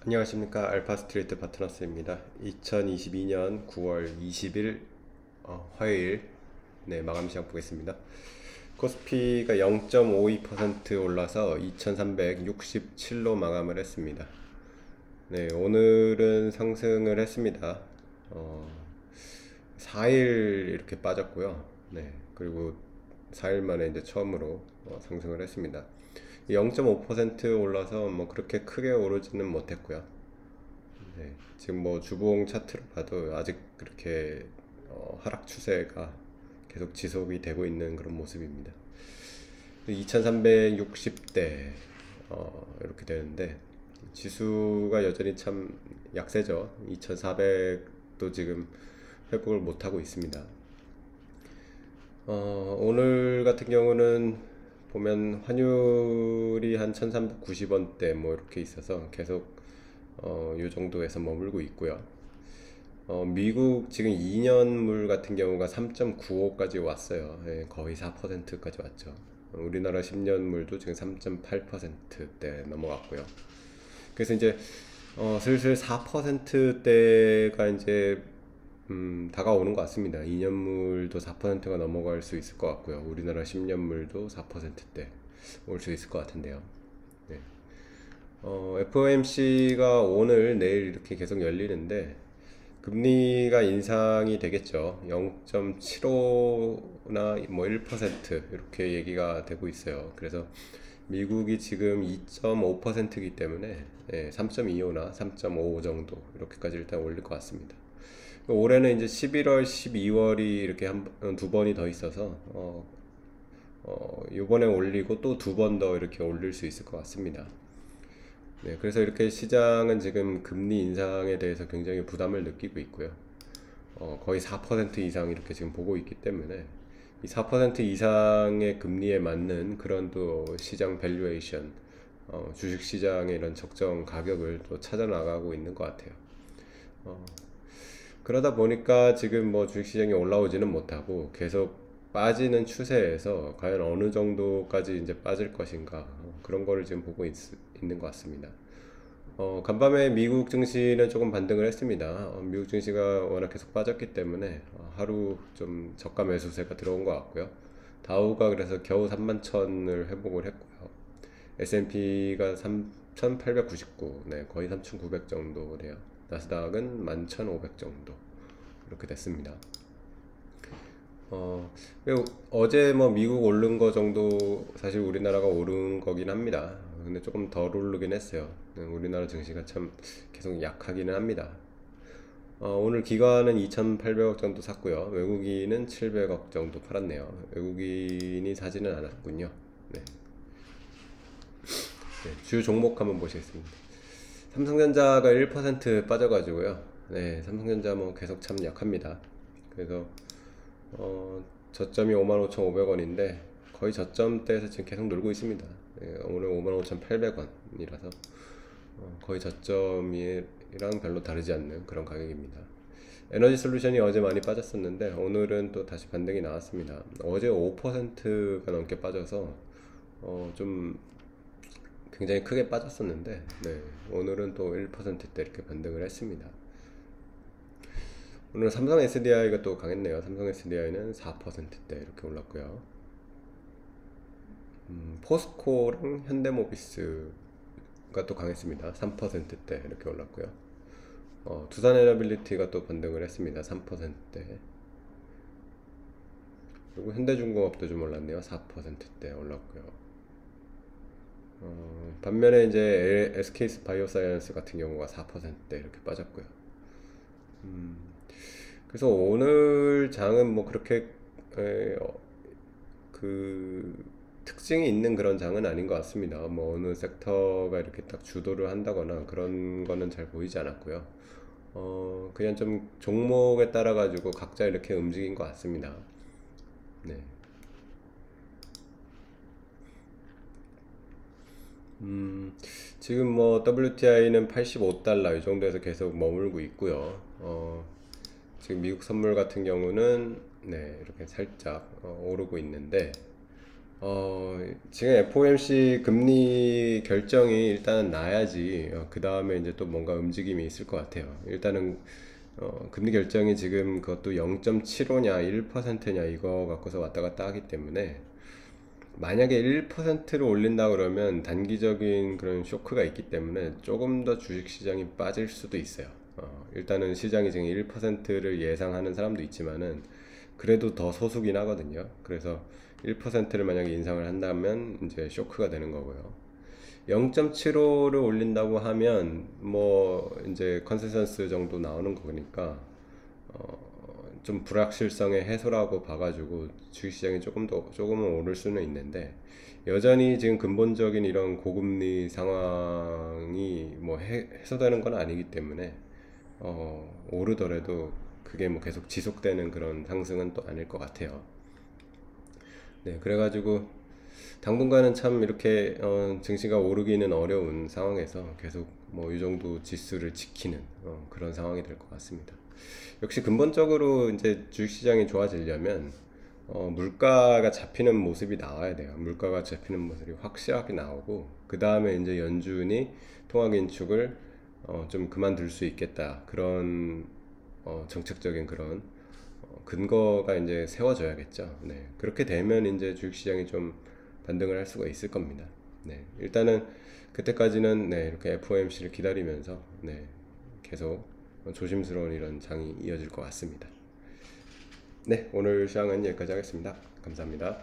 안녕하십니까. 알파스트리트 파트너스입니다. 2022년 9월 20일 화요일 마감 시장 보겠습니다. 코스피가 0.52% 올라서 2367로 마감을 했습니다. 오늘은 상승을 했습니다. 4일 이렇게 빠졌고요. 그리고 4일 만에 이제 처음으로 상승을 했습니다. 0.5% 올라서 뭐 그렇게 크게 오르지는 못했고요. 지금 뭐 주봉 차트로 봐도 아직 그렇게 하락 추세가 계속 지속이 되고 있는 그런 모습입니다. 2360대 이렇게 되는데 지수가 여전히 참 약세죠. 2400도 지금 회복을 못하고 있습니다. 오늘 같은 경우는 보면 환율이 한 1390원대 뭐 이렇게 있어서 계속 요 정도에서 머물고 있고요. 미국 지금 2년물 같은 경우가 3.95까지 왔어요. 거의 4%까지 왔죠. 우리나라 10년물도 지금 3.8%대 넘어갔고요. 그래서 이제 슬슬 4%대가 이제 다가오는 것 같습니다. 2년물도 4%가 넘어갈 수 있을 것 같고요. 우리나라 10년물도 4%대 올 수 있을 것 같은데요. FOMC가 오늘 내일 이렇게 계속 열리는데 금리가 인상이 되겠죠. 0.75나 뭐 1% 이렇게 얘기가 되고 있어요. 그래서 미국이 지금 2.5%이기 때문에 3.25나 3.5 정도 이렇게까지 일단 올릴 것 같습니다. 올해는 이제 11월, 12월이 이렇게 두 번이 더 있어서 이번에 올리고 또 두 번 더 이렇게 올릴 수 있을 것 같습니다. 그래서 이렇게 시장은 지금 금리 인상에 대해서 굉장히 부담을 느끼고 있고요. 거의 4% 이상 이렇게 지금 보고 있기 때문에 이 4% 이상의 금리에 맞는 그런 또 시장 밸류에이션, 주식 시장의 이런 적정 가격을 또 찾아 나가고 있는 것 같아요. 그러다 보니까 지금 뭐 주식 시장이 올라오지는 못하고 계속 빠지는 추세에서 과연 어느 정도까지 이제 빠질 것인가 그런 거를 지금 보고 있는 것 같습니다. 간밤에 미국 증시는 조금 반등을 했습니다. 미국 증시가 워낙 계속 빠졌기 때문에 하루 좀 저가 매수세가 들어온 것 같고요. 다우가 그래서 겨우 31,000을 회복을 했고요. S&P가 3,899, 거의 3,900 정도 돼요. 나스닥은 11,500 정도 이렇게 됐습니다. 그리고 어제 뭐 미국 오른 거 정도 사실 우리나라가 오른 거긴 합니다. 근데 조금 덜 오르긴 했어요. 우리나라 증시가 참 계속 약하기는 합니다. 오늘 기관은 2,800억 정도 샀고요. 외국인은 700억 정도 팔았네요. 외국인이 사지는 않았군요. 주요 종목 한번 보시겠습니다. 삼성전자가 1% 빠져가지고요. 삼성전자 뭐 계속 참 약합니다. 그래서 저점이 55,500원인데 거의 저점대에서 지금 계속 놀고 있습니다. 오늘 55,800원이라서 거의 저점이랑 별로 다르지 않는 그런 가격입니다. 에너지 솔루션이 어제 많이 빠졌었는데 오늘은 또 다시 반등이 나왔습니다. 어제 5%가 넘게 빠져서 좀 굉장히 크게 빠졌었는데 오늘은 또 1%대 이렇게 반등을 했습니다. 오늘 삼성 SDI가 또 강했네요. 삼성 SDI는 4%대 이렇게 올랐고요. 포스코랑 현대모비스가 또 강했습니다. 3%대 이렇게 올랐고요. 두산에너빌리티가 또 반등을 했습니다. 3%대. 그리고 현대중공업도 좀 올랐네요. 4%대 올랐고요. 반면에 이제 SK 바이오사이언스 같은 경우가 4%대 이렇게 빠졌고요. 그래서 오늘 장은 뭐 그렇게 그 특징이 있는 그런 장은 아닌 것 같습니다. 뭐 어느 섹터가 이렇게 딱 주도를 한다거나 그런 거는 잘 보이지 않았고요. 그냥 좀 종목에 따라 가지고 각자 이렇게 움직인 것 같습니다. 지금 뭐 WTI는 85달러 이 정도에서 계속 머물고 있고요. 지금 미국 선물 같은 경우는 이렇게 살짝 오르고 있는데 지금 FOMC 금리 결정이 일단은 나야지, 그 다음에 이제 또 뭔가 움직임이 있을 것 같아요. 일단은, 금리 결정이 지금 그것도 0.75냐, 1%냐, 이거 갖고서 왔다 갔다 하기 때문에, 만약에 1%를 올린다 그러면 단기적인 그런 쇼크가 있기 때문에 조금 더 주식시장이 빠질 수도 있어요. 일단은 시장이 지금 1%를 예상하는 사람도 있지만은 그래도 더 소수긴 하거든요. 그래서 1%를 만약에 인상을 한다면 이제 쇼크가 되는 거고요. 0.75를 올린다고 하면 뭐 이제 컨센서스 정도 나오는 거니까 좀 불확실성의 해소라고 봐가지고 주식시장이 조금은 오를 수는 있는데, 여전히 지금 근본적인 이런 고금리 상황이 뭐 해소되는 건 아니기 때문에 오르더라도 그게 뭐 계속 지속되는 그런 상승은 또 아닐 것 같아요. 네, 그래가지고 당분간은 참 이렇게 증시가 오르기는 어려운 상황에서 계속 뭐 이 정도 지수를 지키는 그런 상황이 될 것 같습니다. 역시 근본적으로 이제 주식시장이 좋아지려면 물가가 잡히는 모습이 나와야 돼요. 물가가 잡히는 모습이 확실하게 나오고, 그 다음에 이제 연준이 통화긴축을 좀 그만둘 수 있겠다, 그런 정책적인 그런 근거가 이제 세워져야겠죠. 네. 그렇게 되면 이제 주식시장이 좀 반등을 할 수가 있을 겁니다. 네. 일단은 그때까지는 네, 이렇게 FOMC를 기다리면서 네, 계속 조심스러운 이런 장이 이어질 것 같습니다. 네, 오늘 시황은 여기까지 하겠습니다. 감사합니다.